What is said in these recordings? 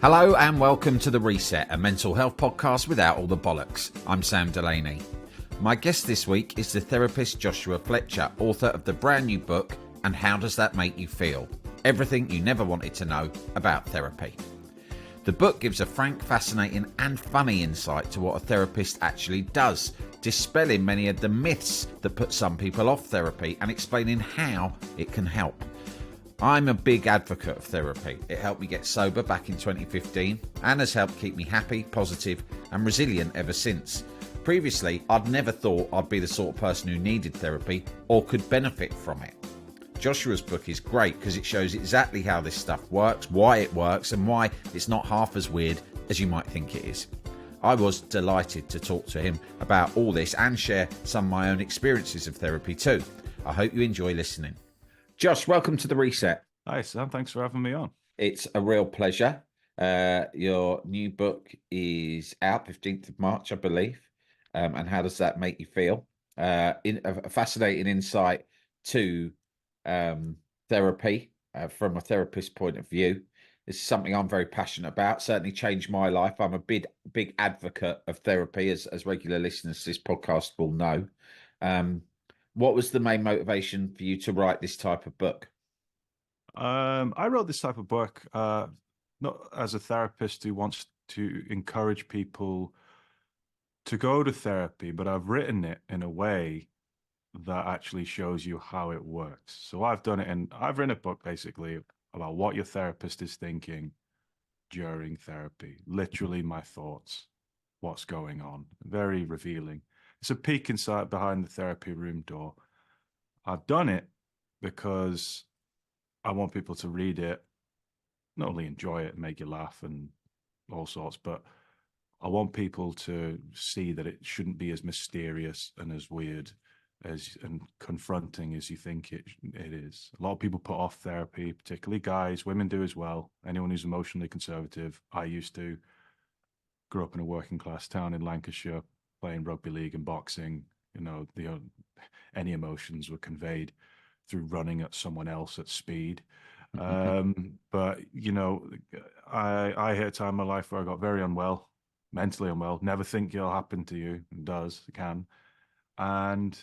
Hello and welcome to The Reset, a mental health podcast without all the bollocks. I'm Sam Delaney. My guest this week is the therapist Joshua Flethcher, author of the brand new book, And How Does That Make You Feel? Everything you never wanted to know about therapy. The book gives a frank, fascinating and funny insight to what a therapist actually does, dispelling many of the myths that put some people off therapy and explaining how it can help. I'm a big advocate of therapy. It helped me get sober back in 2015 and has helped keep me happy, positive and resilient ever since. Previously, I'd never thought I'd be the sort of person who needed therapy or could benefit from it. Joshua's book is great because it shows exactly how this stuff works, why it works and why it's not half as weird as you might think it is. I was delighted to talk to him about all this and share some of my own experiences of therapy too. I hope you enjoy listening. Josh, welcome to The Reset. Hi, Sam. Thanks for having me on. It's a real pleasure. Your new book is out 15th of March, I believe. And how does that make you feel? In a fascinating insight to therapy from a therapist's point of view. This is something I'm very passionate about. Certainly changed my life. I'm a big advocate of therapy, as regular listeners to this podcast will know. What was the main motivation for you to write this type of book? I wrote this type of book not as a therapist who wants to encourage people to go to therapy, but I've written it in a way that actually shows you how it works. So I've written a book basically about what your therapist is thinking during therapy. Literally my thoughts, what's going on. Very revealing. It's a peek inside behind the therapy room door. I've done it because I want people to read it, not only enjoy it and make you laugh and all sorts, but I want people to see that it shouldn't be as mysterious and as weird and confronting as you think it is. A lot of people put off therapy, particularly guys. Women do as well. Anyone who's emotionally conservative. I used to. Grew up in a working class town in Lancashire, playing rugby league and boxing. Any emotions were conveyed through running at someone else at speed. But I hit a time in my life where I got very unwell, mentally unwell. Never think it'll happen to you. It does, it can. And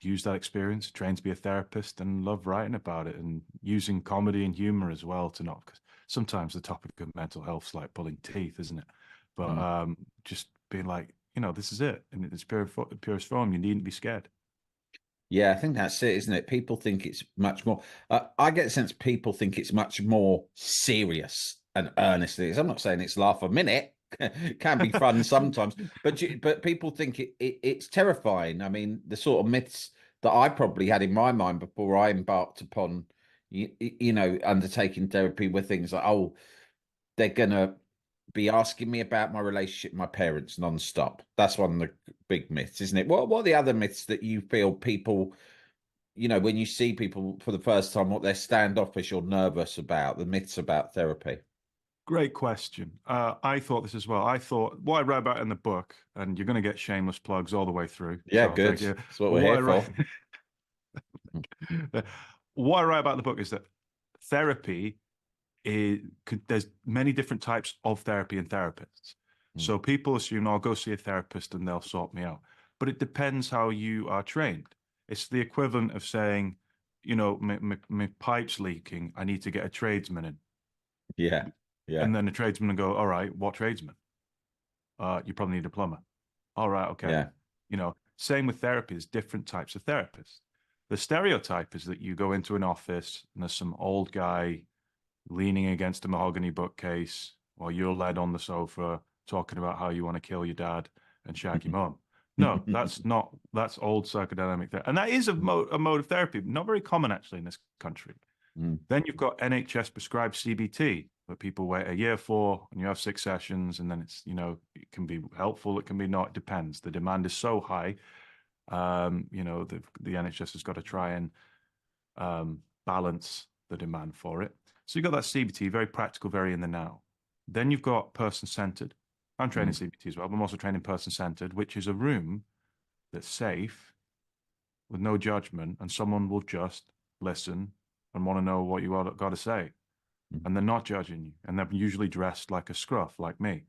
use that experience, train to be a therapist, and love writing about it and using comedy and humor as well to not, because sometimes the topic of mental health is like pulling teeth, isn't it? But just being like, this is it. And it's purest form. You needn't be scared. Yeah, I think that's it, isn't it? People think it's much more. I get the sense people think it's much more serious and earnest. I'm not saying it's laugh a minute. Can be fun sometimes, but people think it's terrifying. I mean, the sort of myths that I probably had in my mind before I embarked upon, undertaking therapy were things like, oh, they're gonna be asking me about my relationship with my parents non-stop. That's one of the big myths, isn't it? What are the other myths that you feel people, when you see people for the first time, what they're standoffish or nervous about, the myths about therapy? Great question. I thought this as well. I thought what I write about in the book, and you're going to get shameless plugs all the way through. Yeah, so good. That's what we're here for. What I write about in the book is that therapy there's many different types of therapy and therapists. So people assume I'll go see a therapist and they'll sort me out. But it depends how you are trained. It's the equivalent of saying, my pipe's leaking. I need to get a tradesman in. Yeah. Yeah. And then the tradesman will go, all right, what tradesman? You probably need a plumber. All right, okay. Yeah. Same with therapy. There's different types of therapists. The stereotype is that you go into an office and there's some old guy leaning against a mahogany bookcase while you're led on the sofa talking about how you want to kill your dad and shag your mum. No, that's old psychodynamic therapy. And that is a mode of therapy, not very common actually in this country. Then you've got NHS prescribed CBT, where people wait a year for, and you have 6 sessions, and then it's, it can be helpful, it can be not, it depends. The demand is so high, the NHS has got to try and balance the demand for it. So you've got that CBT, very practical, very in the now. Then you've got person-centered. I'm training CBT as well, but I'm also training person-centered, which is a room that's safe, with no judgment, and someone will just listen and want to know what you got to say. and they're not judging you, and they're usually dressed like a scruff, like me.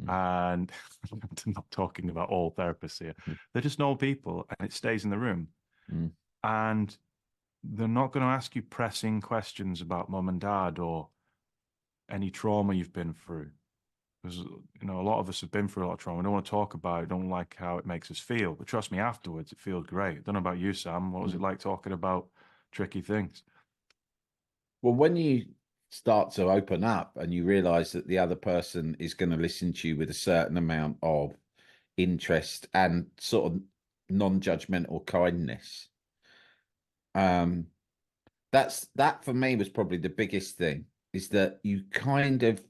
And I'm not talking about all therapists here. They're just normal people, and it stays in the room. And they're not going to ask you pressing questions about mum and dad or any trauma you've been through. Because, a lot of us have been through a lot of trauma. We don't want to talk about it, don't like how it makes us feel. But trust me, afterwards, it feels great. I don't know about you, Sam. What was it like talking about tricky things? Well, when you start to open up and you realize that the other person is going to listen to you with a certain amount of interest and sort of non-judgmental kindness, that for me was probably the biggest thing, is that you kind of,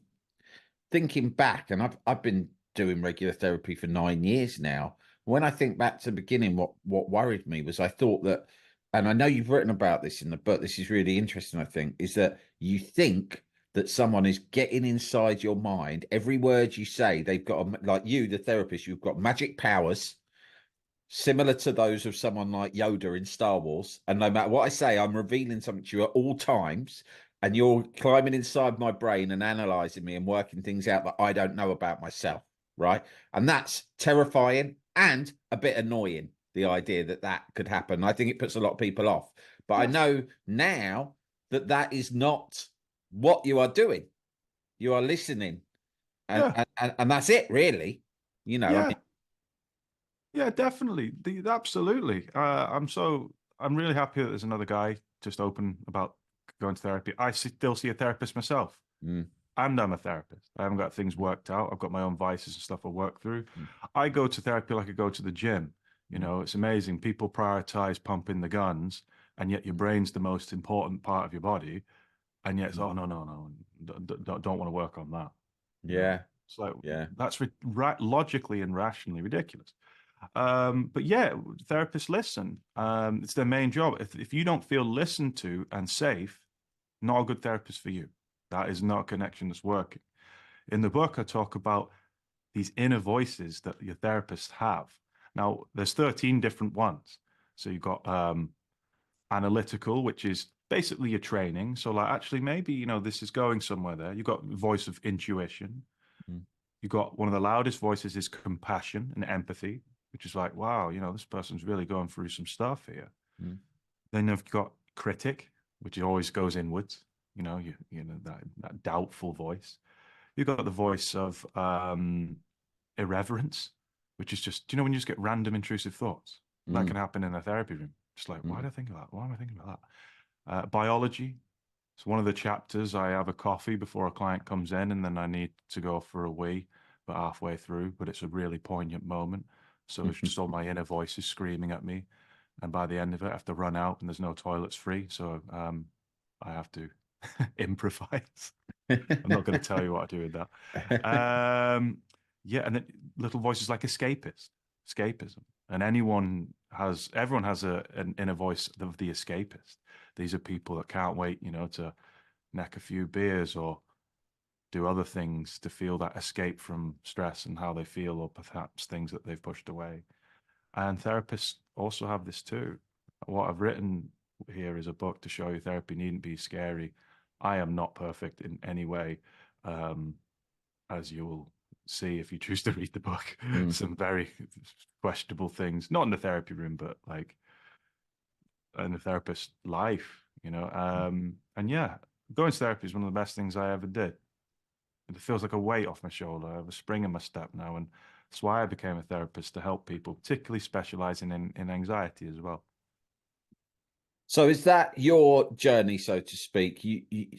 thinking back, and I've been doing regular therapy for 9 years now. When I think back to the beginning, what worried me was I thought that, and I know you've written about this in the book, this is really interesting, I think, is that you think that someone is getting inside your mind. Every word you say, they've got, like you, the therapist, you've got magic powers similar to those of someone like Yoda in Star Wars. And no matter what I say, I'm revealing something to you at all times. And you're climbing inside my brain and analyzing me and working things out that I don't know about myself. Right. And that's terrifying and a bit annoying, the idea that that could happen. I think it puts a lot of people off. But I know now that that is not what you are doing. You are listening. And, Yeah, and that's it, really. I yeah, yeah, definitely. Absolutely. I'm really happy that there's another guy just open about going to therapy. Still see a therapist myself. mean, And I'm a therapist. I haven't got things worked out. I've got my own vices and stuff I work through. I go to therapy like I go to the gym. It's amazing. People prioritize pumping the guns, and yet your brain's the most important part of your body. And yet it's, oh, no, no, no, don't want to work on that. yeah, It's like, yeah. that's logically and rationally ridiculous. But yeah, therapists listen. It's their main job. If you don't feel listened to and safe, not a good therapist for you. That is not a connection that's working. In the book, I talk about these inner voices that your therapists have. Now, there's 13 different ones. So you've got analytical, which is basically your training. So like, actually, maybe, this is going somewhere there. You've got voice of intuition. You've got one of the loudest voices is compassion and empathy, which is like, wow, this person's really going through some stuff here. Then you've got critic, which always goes inwards. That doubtful voice. You've got the voice of irreverence, which is just, when you just get random intrusive thoughts? That can happen in a therapy room. Just like, why did I think of that? Why am I thinking about that? Biology. So one of the chapters, I have a coffee before a client comes in, and then I need to go for a wee, but halfway through, but it's a really poignant moment. So it's just all my inner voices screaming at me. And by the end of it, I have to run out, and there's no toilets free. So I have to improvise. I'm not going to tell you what I do with that. Yeah, and then little voices like escapism, and everyone has an inner voice of the escapist. These are people that can't wait, to neck a few beers or do other things to feel that escape from stress and how they feel, or perhaps things that they've pushed away. And therapists also have this too. What I've written here is a book to show you therapy needn't be scary. I am not perfect in any way, as you will see if you choose to read the book. Some very questionable things, not in the therapy room, but like in the therapist life, And yeah, going to therapy is one of the best things I ever did. It feels like a weight off my shoulder. I have a spring in my step now, and that's why I became a therapist, to help people, particularly specializing in anxiety as well. So is that your journey, so to speak?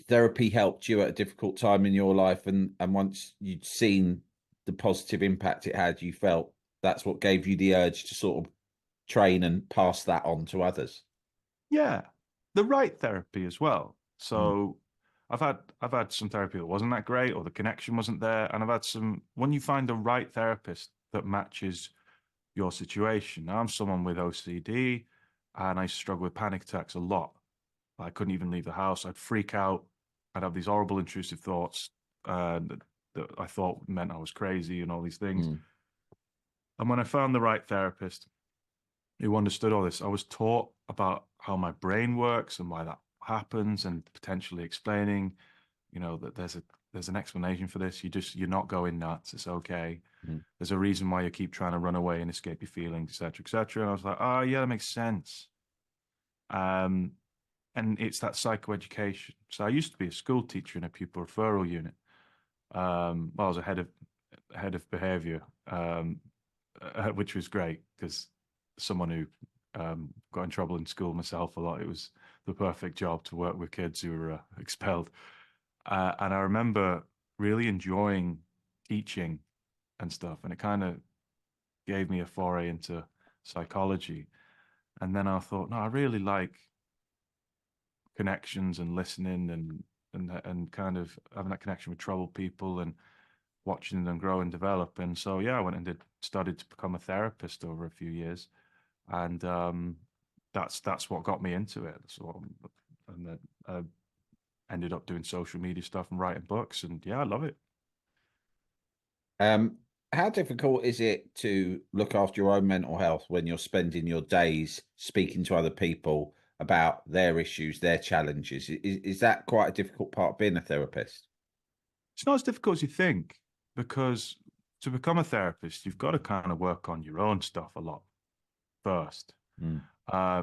Therapy helped you at a difficult time in your life, and once you'd seen the positive impact it had, you felt that's what gave you the urge to sort of train and pass that on to others. Yeah, the right therapy as well. So I've had some therapy that wasn't that great, or the connection wasn't there, and I've had some. When you find the right therapist that matches your situation. Now, I'm someone with OCD, and I struggle with panic attacks a lot. I couldn't even leave the house. I'd freak out. I'd have these horrible intrusive thoughts that I thought meant I was crazy and all these things. And when I found the right therapist who understood all this, I was taught about how my brain works and why that happens, and potentially explaining that there's an explanation for this. You're not going nuts. It's okay. Mm. There's a reason why you keep trying to run away and escape your feelings, etc., etc. And I was like, oh yeah, that makes sense. Um, and it's that psychoeducation. So I used to be a school teacher in a pupil referral unit. Well, I was a head of behavior, which was great because someone who got in trouble in school myself a lot, it was the perfect job to work with kids who were expelled. And I remember really enjoying teaching and stuff, and it kind of gave me a foray into psychology. And then I thought, no, I really like connections and listening and kind of having that connection with troubled people and watching them grow and develop. And so yeah, I went and studied to become a therapist over a few years, and that's what got me into it. So and then ended up doing social media stuff and writing books, and yeah, I love it. Um, how difficult is it to look after your own mental health when you're spending your days speaking to other people about their issues, their challenges? Is that quite a difficult part of being a therapist? It's not as difficult as you think, because to become a therapist, you've got to kind of work on your own stuff a lot first. Mm,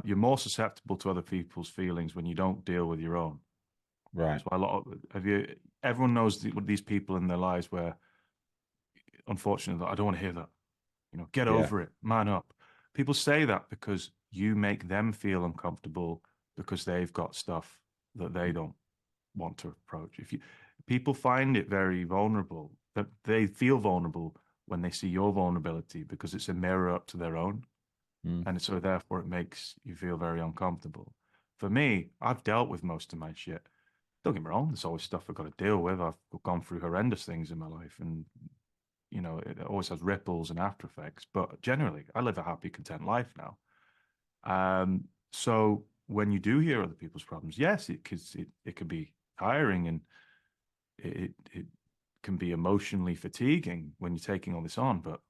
You're more susceptible to other people's feelings when you don't deal with your own. right. That's why everyone knows these people in their lives where, unfortunately, I don't want to hear that. Get Yeah. over it, man up. People say that because you make them feel uncomfortable because they've got stuff that they don't want to approach. If you People find it very vulnerable, that they feel vulnerable when they see your vulnerability because it's a mirror up to their own. Mm, And so therefore it makes you feel very uncomfortable. For me, I've dealt with most of my shit. Don't get me wrong, there's always stuff I've got to deal with. I've gone through horrendous things in my life, and it always has ripples and after effects. But generally, I live a happy, content life now. So when you do hear other people's problems, yes, it can be tiring, and it can be emotionally fatiguing when you're taking all this on. But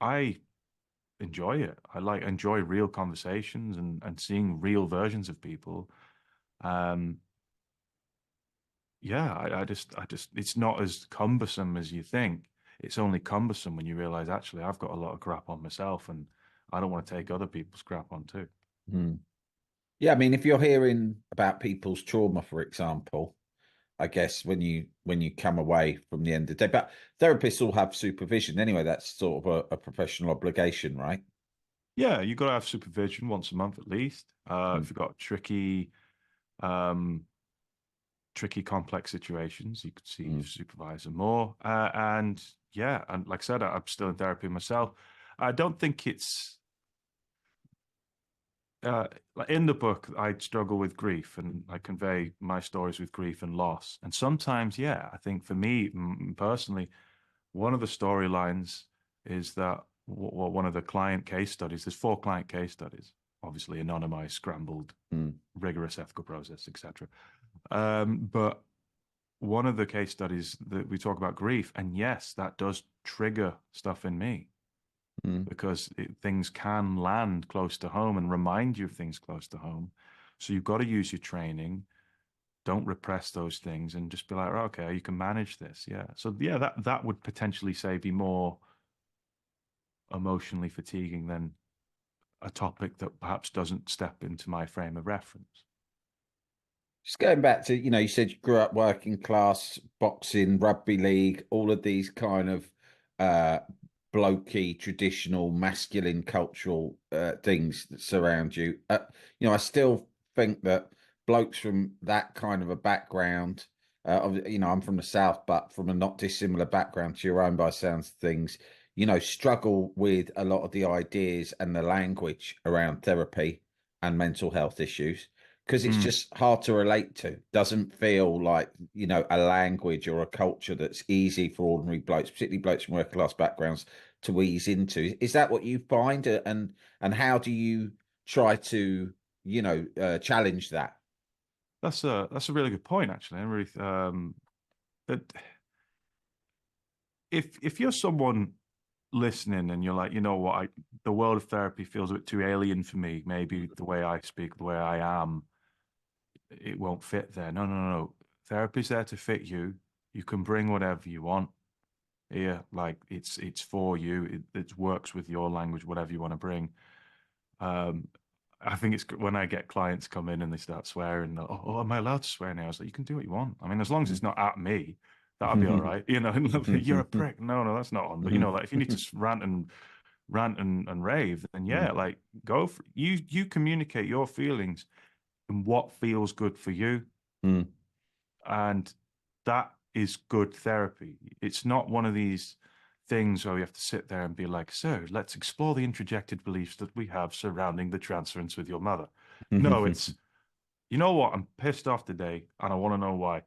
I enjoy it. Enjoy real conversations and seeing real versions of people. Um, yeah, I just it's not as cumbersome as you think. It's only cumbersome when you realize actually I've got a lot of crap on myself, and I don't want to take other people's crap on too. mm. Yeah, I mean, if you're hearing about people's trauma, for example, I guess when you come away from the end of the day, but therapists all have supervision anyway. That's sort of a professional obligation, right? Yeah, you got to have supervision once a month at least. Mm, If you've got um, tricky, complex situations, you could see your mm, supervisor more. And yeah, and like I said, I'm still in therapy myself. I don't think it's like in the book, I struggle with grief and I convey my stories with grief and loss. And sometimes, yeah, I think for me personally, one of the storylines is that one of the client case studies, there's 4 client case studies, obviously anonymized, scrambled, mm, rigorous ethical process, etc. But one of the case studies that we talk about grief, and yes, that does trigger stuff in me mm. because things can land close to home and remind you of things close to home. So you've got to use your training. Don't repress those things and just be like, "Oh, okay, you can manage this." Yeah. So yeah, that would potentially say be more emotionally fatiguing than a topic that perhaps doesn't step into my frame of reference. Just going back to, you said you grew up working class, boxing, rugby league, all of these kind of uh blokey, traditional, masculine cultural things that surround you. I still think that blokes from that kind of a background, I'm from the South, but from a not dissimilar background to your own by sounds of things, struggle with a lot of the ideas and the language around therapy and mental health issues because it's Mm. just hard to relate to. Doesn't feel like, a language or a culture that's easy for ordinary blokes, particularly blokes from working class backgrounds, to ease into. Is that what you find? And how do you try to, challenge that? That's a really good point, actually. I'm really that if you're someone listening and you're like, you know what, the world of therapy feels a bit too alien for me. Maybe the way I speak, the way I am, it won't fit there. No, no, no, no. Therapy's there to fit you. You can bring whatever you want here. Like it's for you. It works with your language, whatever you want to bring. Um, I think it's when I get clients come in and they start swearing. Oh, am I allowed to swear now? I was like, you can do what you want. I mean, as long as it's not at me, that'll be all right. You know, you're a prick. No, no, that's not on. But you know, like if you need to rant and rave, then yeah, like go for you. You communicate your feelings and what feels good for you, and that is good therapy. It's not one of these things where you have to sit there and be like, "So, let's explore the introjected beliefs that we have surrounding the transference with your mother." No, it's you know what? I'm pissed off today, and I want to know why.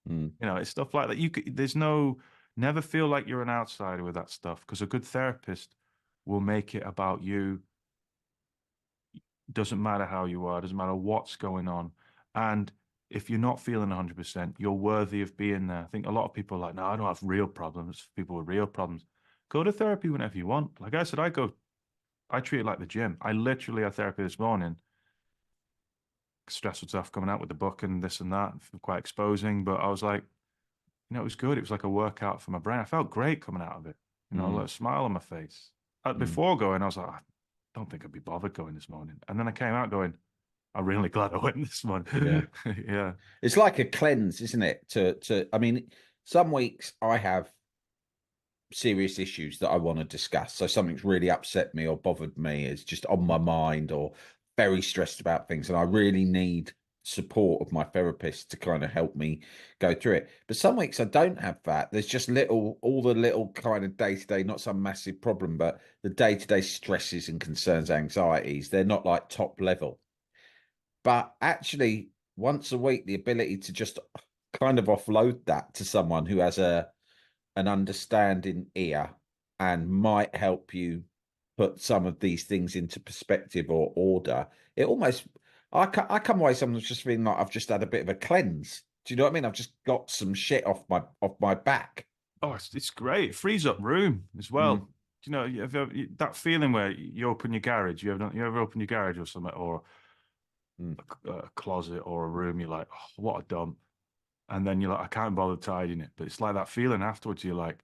You know, it's stuff like that. There's no, never feel like you're an outsider with that stuff because a good therapist will make it about you. Doesn't matter how you are, doesn't matter what's going on. And if you're not feeling 100%, you're worthy of being there. I think a lot of people are like, no, I don't have real problems. People with real problems. Go to therapy whenever you want. Like I said, I treat it like the gym. I literally had therapy this morning. Stressful stuff coming out with the book and this and that, quite exposing. But I was like, it was good. It was like a workout for my brain. I felt great coming out of it. A smile on my face. Before going, I was like, I don't think I'd be bothered going this morning. And then I came out going, I'm really glad I went this morning. Yeah. Yeah. It's like a cleanse, isn't it? I mean, some weeks I have serious issues that I want to discuss. So something's really upset me or bothered me, is just on my mind, or very stressed about things, and I really need support of my therapist to kind of help me go through it. But some weeks I don't have that. There's just all the little kind of day-to-day, not some massive problem, but the day-to-day stresses and concerns, anxieties, they're not like top level. But actually, once a week, the ability to just kind of offload that to someone who has an understanding ear and might help you put some of these things into perspective or order. It almost, I come away sometimes just feeling like I've just had a bit of a cleanse. Do you know what I mean? I've just got some shit off my back. Oh, it's great. It frees up room as well. Do you know, that feeling where you open your garage, you ever open your garage or something, or a closet or a room, you're like, oh, what a dump. And then you're like, I can't bother tidying it. But it's like that feeling afterwards, you're like,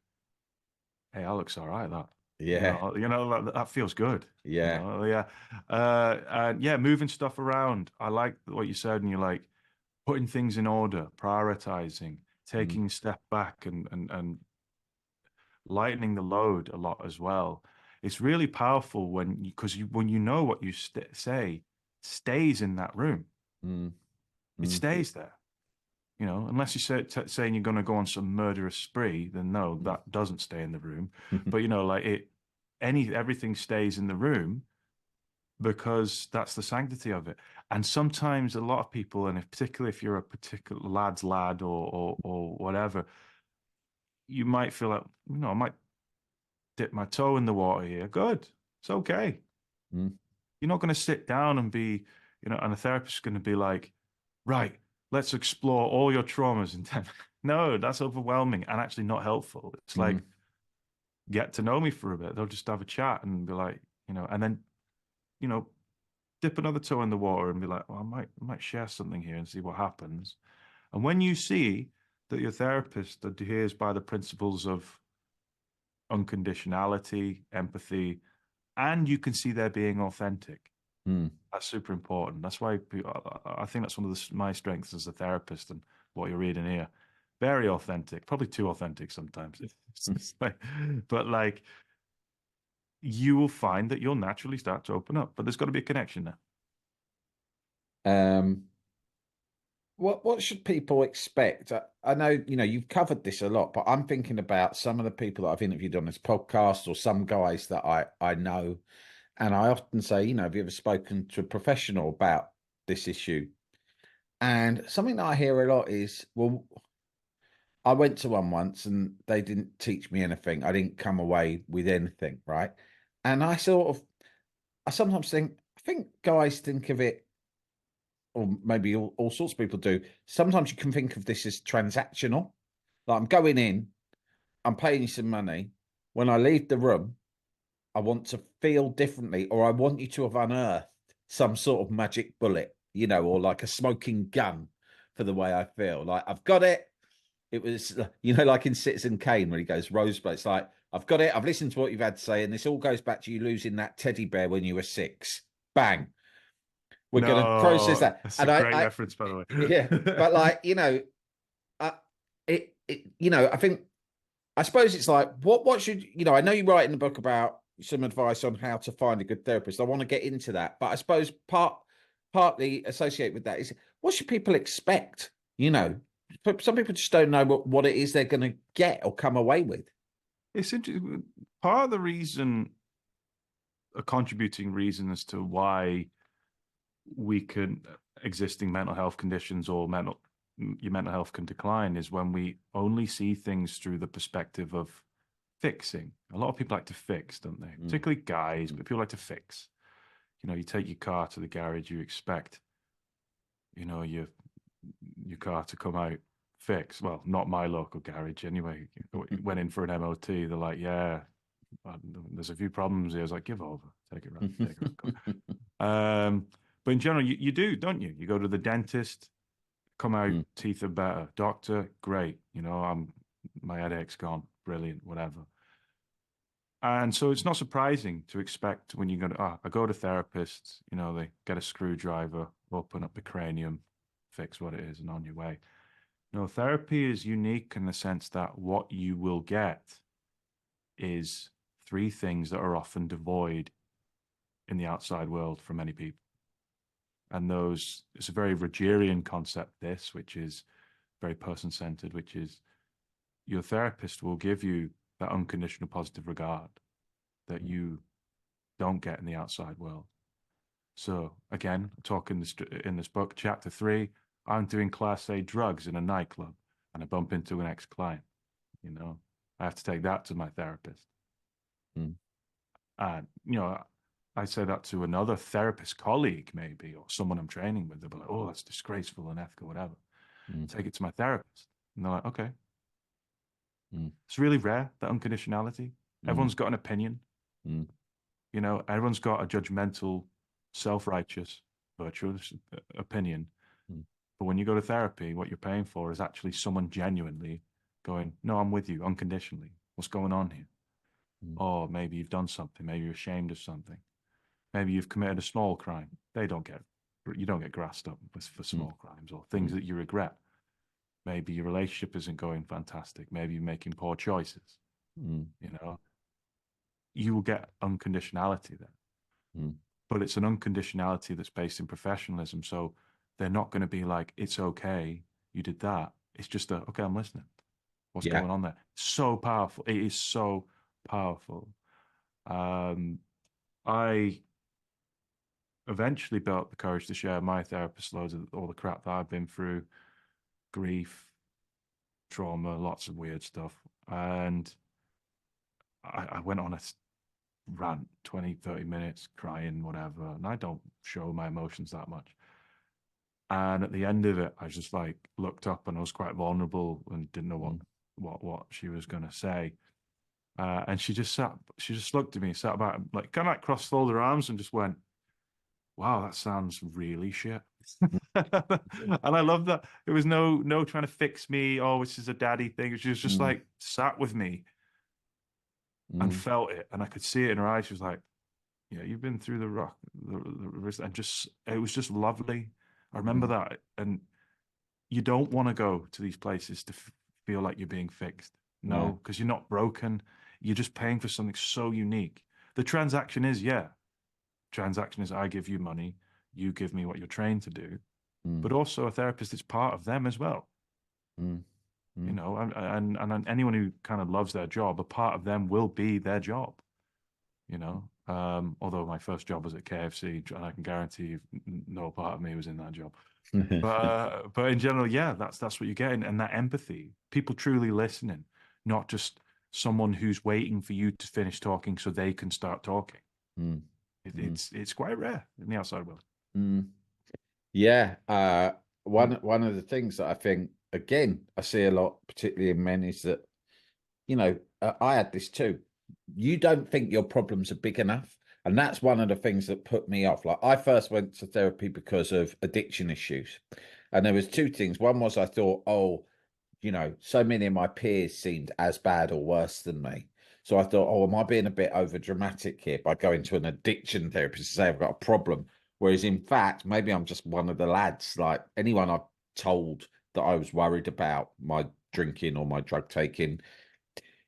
hey, that looks all right, that. Yeah. That feels good. Yeah. Yeah. And yeah, moving stuff around. I like what you said, and you're like putting things in order, prioritizing, taking a step back and lightening the load a lot as well. It's really powerful when you know what you say stays in that room. It stays there. Unless you're saying you're going to go on some murderous spree, then no, that doesn't stay in the room. But like everything stays in the room because that's the sanctity of it. And sometimes a lot of people, and particularly if you're a particular lad's lad or whatever, you might feel like, I might dip my toe in the water here. Good, it's okay. You're not going to sit down and be, and a therapist is going to be like, right, let's explore all your traumas in 10. No, that's overwhelming and actually not helpful. It's like, get to know me for a bit. They'll just have a chat and be like, and then, dip another toe in the water and be like, well, I might share something here and see what happens. And when you see that your therapist adheres by the principles of unconditionality, empathy, and you can see they're being authentic, that's super important. That's why I think that's one of my strengths as a therapist, and what you're reading here. Very authentic, probably too authentic sometimes. But like, you will find that you'll naturally start to open up, but there's got to be a connection there. What should people expect? I know, you've covered this a lot, but I'm thinking about some of the people that I've interviewed on this podcast, or some guys that I know. And I often say, have you ever spoken to a professional about this issue? And something that I hear a lot is, well, I went to one once and they didn't teach me anything. I didn't come away with anything, right? And I sometimes I think guys think of it, or maybe all sorts of people do. Sometimes you can think of this as transactional. Like, I'm going in, I'm paying you some money. When I leave the room, I want to feel differently, or I want you to have unearthed some sort of magic bullet, or like a smoking gun for the way I feel. Like, I've got it. It was, like in Citizen Kane when he goes, Rosebud, it's like, I've got it. I've listened to what you've had to say. And this all goes back to you losing that teddy bear when you were 6. Bang. We're going to process No, that. that's a And great reference, by the yeah, but way. like, uh, I think, I suppose it's like, what should, I know you write in the book about some advice on how to find a good therapist. I want to get into that. But I suppose partly associated with that is, what should people expect? Some people just don't know what it is they're going to get or come away with. It's interesting. Part of the reason, a contributing reason as to why we can existing mental health conditions or your mental health can decline is when we only see things through the perspective of fixing. A lot of people like to fix, don't they? Particularly guys, but people like to fix. You take your car to the garage, you expect, your car to come out fixed. Well, not my local garage anyway. Went in for an MOT. They're like, yeah, there's a few problems here. I was like, give over, take it around. But in general, you do, don't you? You go to the dentist, come out, teeth are better. Doctor, great. My headache's gone, brilliant, whatever. And so it's not surprising to expect when you go to, I go to therapists, they get a screwdriver, open up the cranium, fix what it is, and on your way. No, therapy is unique in the sense that what you will get is 3 things that are often devoid in the outside world for many people. And it's a very Rogerian concept, which is very person-centered, which is your therapist will give you that unconditional positive regard that you don't get in the outside world. So again, talking in this book, chapter 3, I'm doing Class A drugs in a nightclub and I bump into an ex-client. I have to take that to my therapist. And, I say that to another therapist colleague, maybe, or someone I'm training with. They'll be like, oh, that's disgraceful, unethical, whatever. Take it to my therapist. And they're like, okay. It's really rare, that unconditionality. Everyone's got an opinion. Everyone's got a judgmental, self-righteous, virtuous opinion. But when you go to therapy, what you're paying for is actually someone genuinely going, no, I'm with you unconditionally. What's going on here? Or maybe you've done something. Maybe you're ashamed of something. Maybe you've committed a small crime. You don't get grassed up for small crimes or things that you regret. Maybe your relationship isn't going fantastic. Maybe you're making poor choices. You will get unconditionality there. But it's an unconditionality that's based in professionalism. So they're not going to be like, it's okay, you did that. It's just okay, I'm listening. What's going on there? So powerful. It is so powerful. I eventually built the courage to share my therapist loads of all the crap that I've been through, grief, trauma, lots of weird stuff. And I went on a rant, 20, 30 minutes, crying, whatever. And I don't show my emotions that much. And at the end of it, I just looked up and I was quite vulnerable and didn't know what she was going to say. And she just looked at me, sat back, kind of cross-folded her arms and just went, wow, that sounds really shit. And I love that. It was no trying to fix me. Oh, this is a daddy thing. She was just sat with me and felt it. And I could see it in her eyes. She was like, yeah, you've been through the rock, and it was just lovely. I remember that. And you don't want to go to these places to feel like you're being fixed. No, because you're not broken. You're just paying for something so unique. The transaction is, I give you money, you give me what you're trained to do, but also a therapist is part of them as well. And anyone who kind of loves their job, a part of them will be their job. Although my first job was at KFC, and I can guarantee you, no part of me was in that job. But in general, that's what you're getting, and that empathy, people truly listening, not just someone who's waiting for you to finish talking so they can start talking. It's quite rare in the outside world. One of the things that I think, again, I see a lot, particularly in men, is that I had this too. You don't think your problems are big enough. And that's one of the things that put me off. Like, I first went to therapy because of addiction issues. And there was two things. One was I thought, oh, so many of my peers seemed as bad or worse than me. So I thought, oh, am I being a bit over dramatic here by going to an addiction therapist to say I've got a problem? Whereas in fact, maybe I'm just one of the lads. Like anyone I've told that I was worried about my drinking or my drug taking,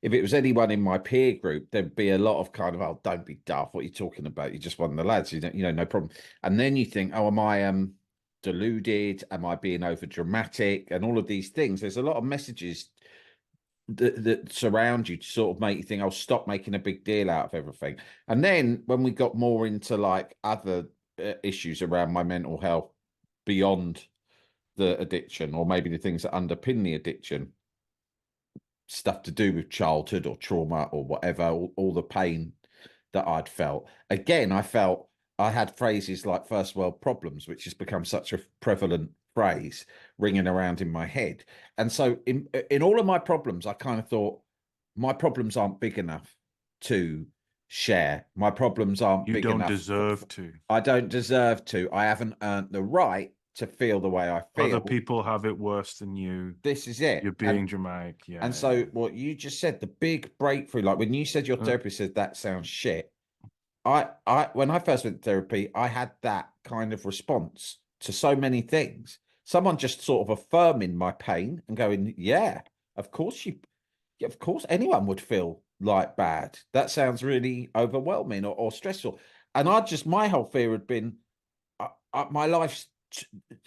if it was anyone in my peer group, there'd be a lot of kind of, oh, don't be daft. What are you talking about? You're just one of the lads. No problem. And then you think, oh, am I deluded? Am I being over dramatic? And all of these things. There's a lot of messages that surround you to sort of make you think, oh, stop making a big deal out of everything. And then when we got more into like other issues around my mental health beyond the addiction, or maybe the things that underpin the addiction, stuff to do with childhood or trauma or whatever, all the pain that I'd felt. Again, I felt I had phrases like first world problems, which has become such a prevalent phrase ringing around in my head. And so in all of my problems, I kind of thought my problems aren't big enough to share. My problems aren't You big don't enough. deserve to. I don't deserve to. I haven't earned the right to feel the way I Other feel. people have it worse than you. This is it. You're being dramatic. And Yeah, so what you just said, the big breakthrough, like when you said your yeah. therapist said that sounds shit, I when I first went to therapy, I had that kind of response to so many things. Someone just sort of affirming my pain and going, yeah, of course yeah, of course anyone would feel like bad. That sounds really overwhelming or stressful. And my whole fear had been, my life's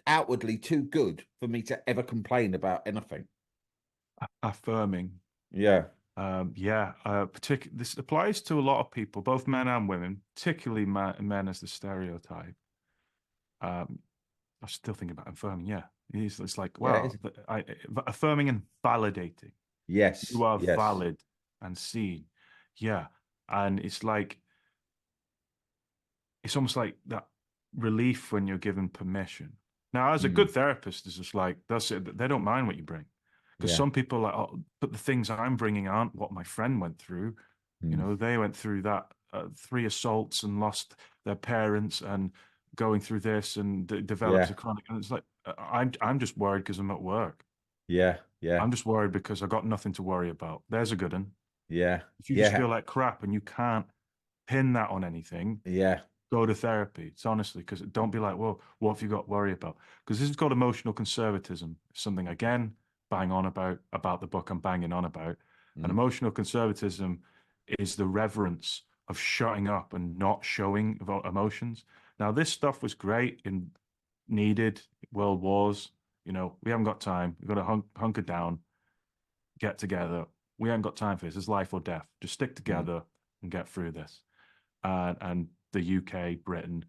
outwardly too good for me to ever complain about anything. Affirming. Yeah. This applies to a lot of people, both men and women, particularly men as the stereotype. I still think about affirming. Yeah, it's like, Yeah. wow, affirming and validating. Yes. You are Yes. valid and seen. Yeah, and it's almost like that relief when you're given permission. Now, as a Mm, good therapist, it's just like that's it. They don't mind what you bring, because yeah. some people are like, oh, but the things I'm bringing aren't what my friend went through. Mm, They went through that 3 assaults and lost their parents and going through this and develops yeah. a chronic. And it's like I'm just worried because I'm at work. Yeah. Yeah. I'm just worried because I got nothing to worry about. There's a good one. Yeah. If you just Yeah. feel like crap and you can't pin that on anything, Yeah. go to therapy. It's honestly, because don't be like, well, what have you got to worry about? Because this is called emotional conservatism. Something again, bang on about the book I'm banging on about. And Mm, emotional conservatism is the reverence of shutting up and not showing emotions. Now, this stuff was great and needed world wars. We haven't got time. We've got to hunker down, get together. We haven't got time for this. It's life or death. Just stick mm, together and get through this. And the UK, Britain,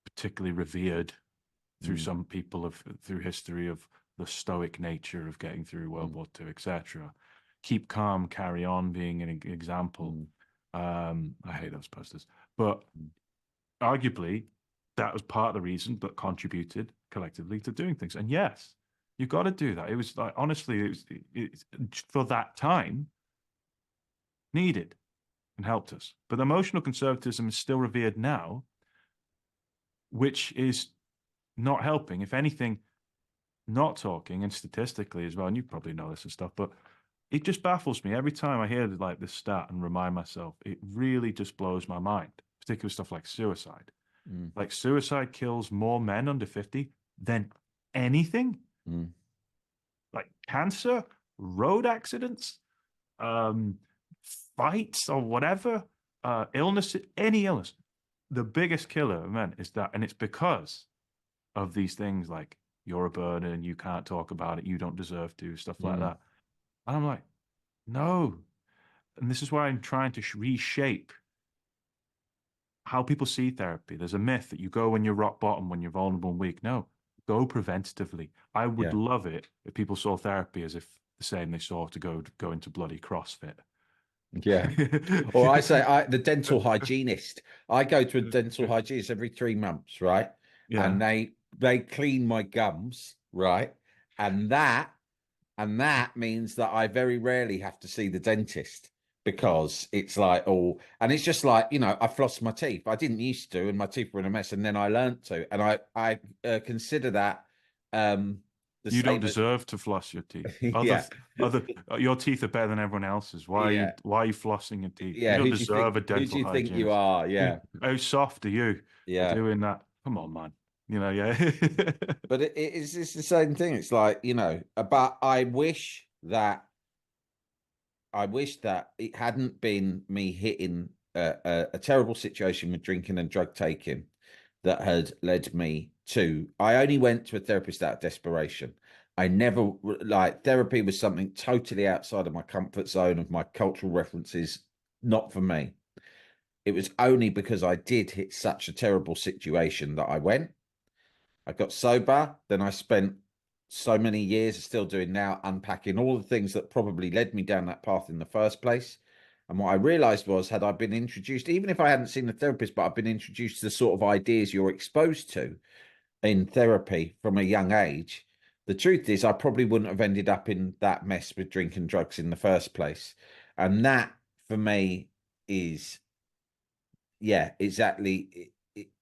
particularly revered through mm, some people through history of the stoic nature of getting through World mm, War II, etc. Keep calm, carry on, being an example. mm, I hate those posters, but arguably that was part of the reason that contributed collectively to doing things. And yes, you got to do that. It was like honestly, it's for that time needed and helped us. But emotional conservatism is still revered now, which is not helping. If anything, not talking, and statistically as well, and you probably know this and stuff, but it just baffles me every time I hear like this stat and remind myself. It really just blows my mind, particularly stuff like suicide. mm, Like suicide kills more men under 50 than anything, mm. like cancer, road accidents, um, fights or whatever, illness, any illness. The biggest killer of men is that, and it's because of these things like you're a burden, you can't talk about it, you don't deserve to, stuff like Mm. that. And I'm like, no. And this is why I'm trying to reshape how people see therapy. There's a myth that you go when you're rock bottom, when you're vulnerable and weak. No, go preventatively. I would Yeah. love it if people saw therapy as if the same they saw to go into bloody CrossFit. Yeah. Or I say the dental hygienist. I go to a dental hygienist every 3 months, right? Yeah. And they clean my gums, right? And that means that I very rarely have to see the dentist because it's like, oh, and it's just like, I floss my teeth. I didn't used to, and my teeth were in a mess, and then I learned to, and I consider that the You don't same as deserve to floss your teeth. yeah, Your teeth are better than everyone else's. yeah, why are you flossing your teeth? You yeah. don't deserve a Who do dental you think you hygienist. are? Yeah, How soft are you for yeah. doing that? Come on, man. Yeah. But it's the same thing. It's like, but I wish that it hadn't been me hitting a terrible situation with drinking and drug taking that had led me to. I only went to a therapist out of desperation. I never like therapy was something totally outside of my comfort zone of my cultural references, not for me. It was only because I did hit such a terrible situation that I went. I got sober. Then I spent so many years, still doing now, unpacking all the things that probably led me down that path in the first place. And what I realized was, had I been introduced, even if I hadn't seen a therapist, but I've been introduced to the sort of ideas you're exposed to in therapy from a young age, the truth is, I probably wouldn't have ended up in that mess with drinking drugs in the first place. And that, for me, is yeah, exactly.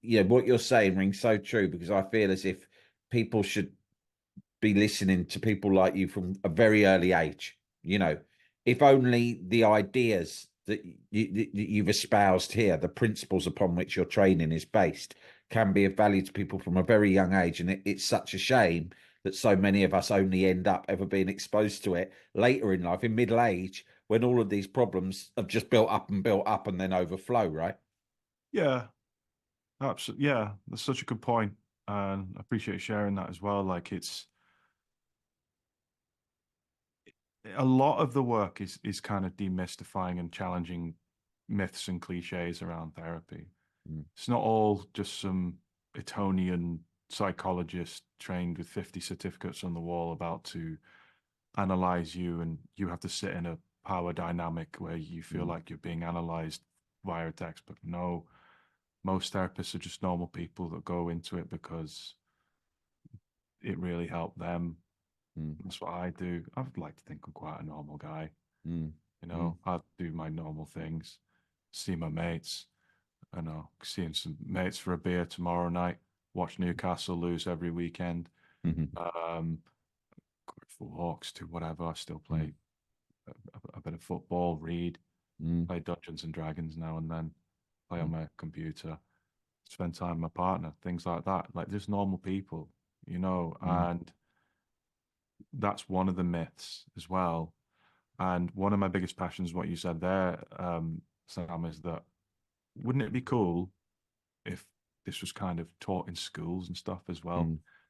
Yeah, what you're saying rings so true because I feel as if people should be listening to people like you from a very early age. If only the ideas that you've espoused here, the principles upon which your training is based, can be of value to people from a very young age. And it's such a shame that so many of us only end up ever being exposed to it later in life, in middle age, when all of these problems have just built up and then overflow, right? Yeah, absolutely. Yeah, that's such a good point. And I appreciate you sharing that as well. Like it's a lot of the work is kind of demystifying and challenging myths and cliches around therapy. Mm, It's not all just some Etonian psychologist trained with 50 certificates on the wall about to analyze you, and you have to sit in a power dynamic where you feel mm, like you're being analyzed via a textbook. No, most therapists are just normal people that go into it because it really helped them. mm, That's what I do. I'd like to think I'm quite a normal guy. mm, mm, I do my normal things, see my mates. I know, seeing some mates for a beer tomorrow night, watch Newcastle lose every weekend. mhm, Go for walks to whatever. I still mm, play a bit of football, read, mm, play Dungeons and Dragons now and then, play on mm, my computer, spend time with my partner, things like that. Like just normal people, mm, and that's one of the myths as well. And one of my biggest passions, what you said there, Sam, is that wouldn't it be cool if this was kind of taught in schools and stuff as well?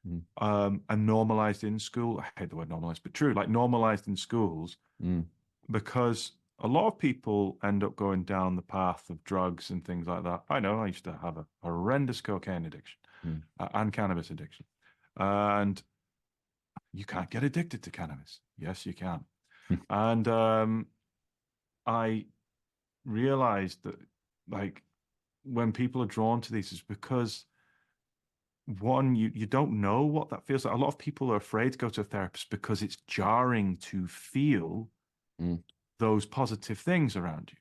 mm, mm, And normalized in school. I hate the word normalized, but true, like normalized in schools, mm, because a lot of people end up going down the path of drugs and things like that. I know I used to have a horrendous cocaine addiction mm, and cannabis addiction. And you can't get addicted to cannabis. Yes, you can. mm, And I realized that, like, when people are drawn to these, is because one, you don't know what that feels like. A lot of people are afraid to go to a therapist because it's jarring to feel mm, those positive things around you.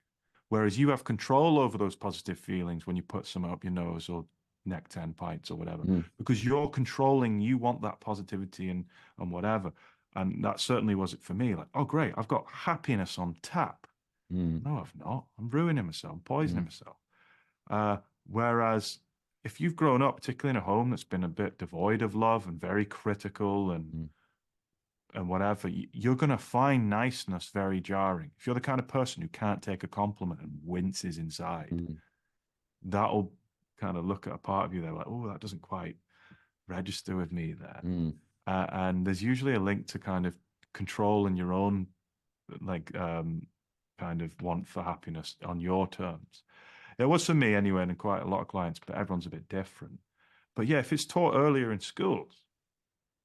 Whereas you have control over those positive feelings when you put some up your nose or neck 10 pints or whatever, mm, because you're controlling, you want that positivity and whatever. And that certainly was it for me. Like, oh, great, I've got happiness on tap. mm, No, I've not. I'm ruining myself. I'm poisoning mm, myself. Uh, Whereas if you've grown up, particularly in a home that's been a bit devoid of love and very critical mm, and whatever, you're going to find niceness very jarring. If you're the kind of person who can't take a compliment and winces inside, mm, that'll kind of look at a part of you there like, oh, that doesn't quite register with me there. mm. And there's usually a link to kind of control in your own, like, kind of want for happiness on your terms. It was for me anyway, and quite a lot of clients, but everyone's a bit different. But yeah, if it's taught earlier in schools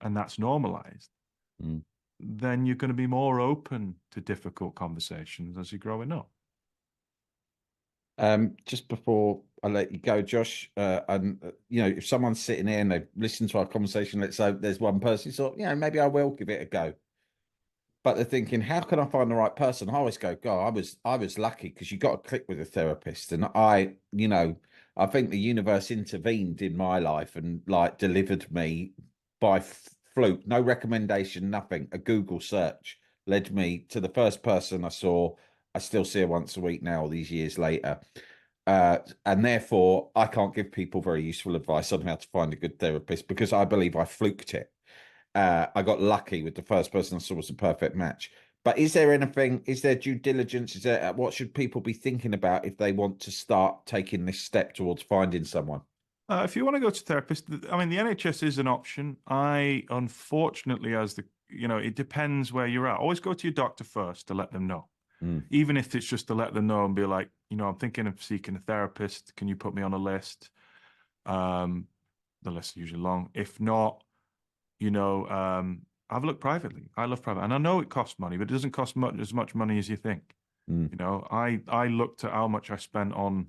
and that's normalized, Mm. then you're going to be more open to difficult conversations as you're growing up. Just before I let you go, Josh, and if someone's sitting here and they've listened to our conversation, let's say there's one person who thought, maybe I will give it a go. But they're thinking, how can I find the right person? I always go, God, I was lucky because you got to click with a therapist. And I think the universe intervened in my life and like delivered me by fluke, no recommendation, nothing. A Google search led me to the first person I saw. I still see her once a week now, all these years later. And therefore, I can't give people very useful advice on how to find a good therapist because I believe I fluked it. I got lucky with the first person I saw was a perfect match. But is there anything, is there due diligence? Is there, what should people be thinking about if they want to start taking this step towards finding someone? If you want to go to therapist, I mean, the NHS is an option. Unfortunately, it depends where you're at. Always go to your doctor first to let them know. Even if it's just to let them know and be like, I'm thinking of seeking a therapist. Can you put me on a list? The list is usually long. If not, have a look privately. I love private. And I know it costs money, but it doesn't cost as much money as you think. I looked at how much I spent on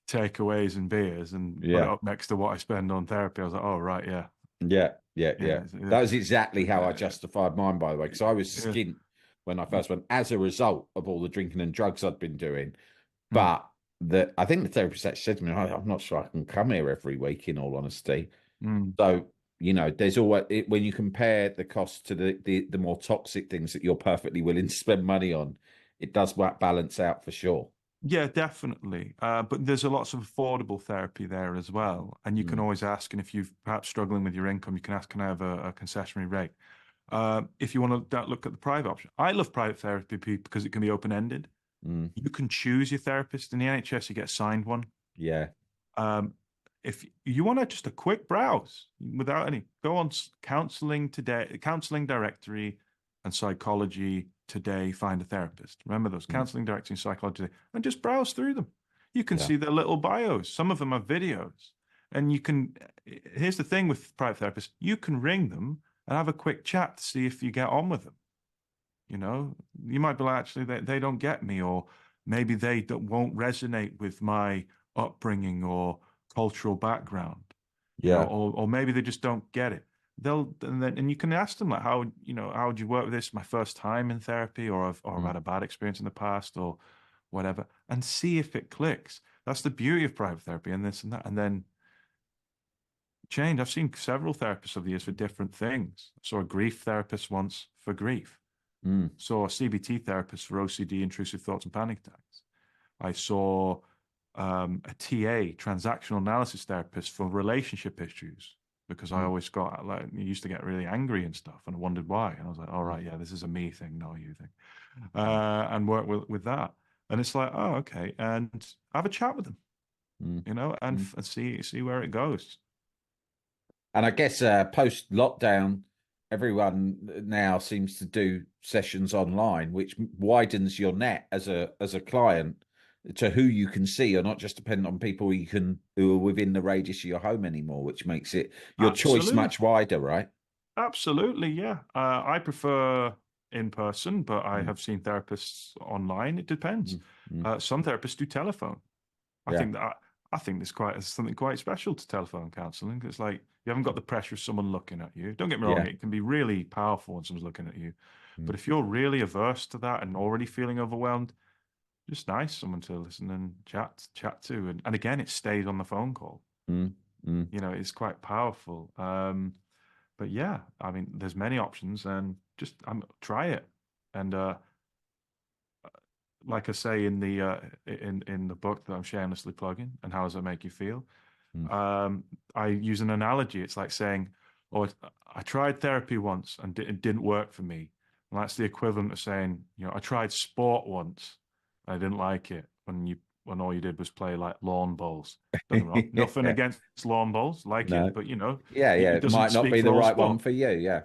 takeaways and beers and put it up next to what I spend on therapy. I was like, oh, right, yeah. Yeah. That was exactly how I justified mine, by the way, because I was skint when I first went as a result of all the drinking and drugs I'd been doing. But I think the therapist actually said to me, I'm not sure I can come here every week, in all honesty. So, there's always, when you compare the cost to the more toxic things that you're perfectly willing to spend money on, it does balance out for sure. Yeah, definitely. But there's a lots of affordable therapy there as well. And you can always ask, and if you're perhaps struggling with your income, you can ask, can I have a concessionary rate? If you want to look at the private option. I love private therapy because it can be open-ended. You can choose your therapist. In the NHS, you get assigned one. Yeah. If you want to just a quick browse without any, go on counseling today, counseling directory and psychology today, find a therapist. Remember those counseling directory and psychology today, and just browse through them. You can see their little bios. Some of them are videos. And here's the thing with private therapists, you can ring them and have a quick chat to see if you get on with them. You might be like, actually, they don't get me, or maybe they won't resonate with my upbringing or cultural background, or maybe they just don't get it. And you can ask them like, how would you work with this? My first time in therapy, or I've had a bad experience in the past, or whatever, and see if it clicks. That's the beauty of private therapy, and this and that, and then change. I've seen several therapists over the years for different things. I saw a grief therapist once for grief. Saw a CBT therapist for OCD, intrusive thoughts and panic attacks. I saw a TA, transactional analysis therapist for relationship issues, because I always used to get really angry and stuff, and I wondered why. And I was like, all right, yeah, this is a me thing, not a you thing. And work with that. And it's like, oh, okay. And have a chat with them, and see where it goes. And I guess post lockdown, everyone now seems to do sessions online, which widens your net as a client to who you can see. You're not just dependent on people who are within the radius of your home anymore, which makes your choice much wider, right? Absolutely, yeah. I prefer in person, but I have seen therapists online. It depends. Some therapists do telephone. I think there's something quite special to telephone counselling. It's like you haven't got the pressure of someone looking at you. Don't get me wrong, it can be really powerful when someone's looking at you. But if you're really averse to that and already feeling overwhelmed, just nice someone to listen and chat to. And again, it stays on the phone call. It's quite powerful. But yeah, I mean, there's many options, and just try it. And like I say in the book that I'm shamelessly plugging, and how does it make you feel? I use an analogy. It's like saying, "Oh, I tried therapy once and it didn't work for me." And that's the equivalent of saying, I tried sport once, and I didn't like it. When all you did was play like lawn bowls. Don't get me wrong, nothing against lawn bowls, it, but it might not be the right one for you. Yeah.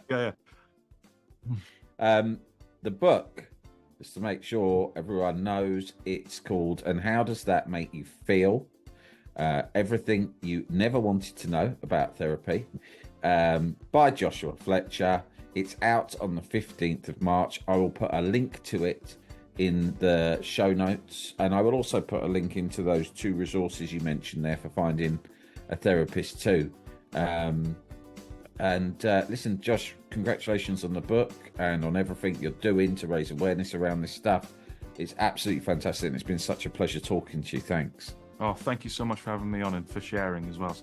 The book, just to make sure everyone knows, it's called "And How Does That Make You Feel?" Everything you never wanted to know about therapy, by Joshua Flethcher. It's out on the 15th of March. I will put a link to it in the show notes, and I will also put a link into those 2 resources you mentioned there for finding a therapist too. Listen, Josh, congratulations on the book and on everything you're doing to raise awareness around this stuff. It's absolutely fantastic, and it's been such a pleasure talking to you. Thanks. Oh, thank you so much for having me on and for sharing as well.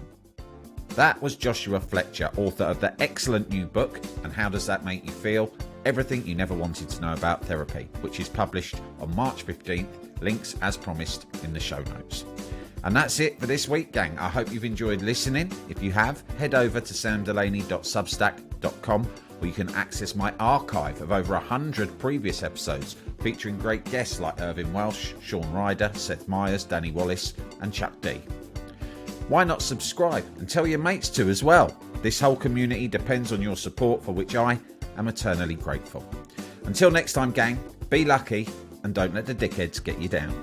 That was Joshua Flethcher, author of the excellent new book, And How Does That Make You Feel? Everything You Never Wanted to Know About Therapy, which is published on March 15th. Links, as promised, in the show notes. And that's it for this week, gang. I hope you've enjoyed listening. If you have, head over to samdelaney.substack.com, where you can access my archive of over 100 previous episodes featuring great guests like Irvin Welsh, Sean Ryder, Seth Meyers, Danny Wallace and Chuck D. Why not subscribe and tell your mates to as well? This whole community depends on your support, for which I am eternally grateful. Until next time, gang, be lucky and don't let the dickheads get you down.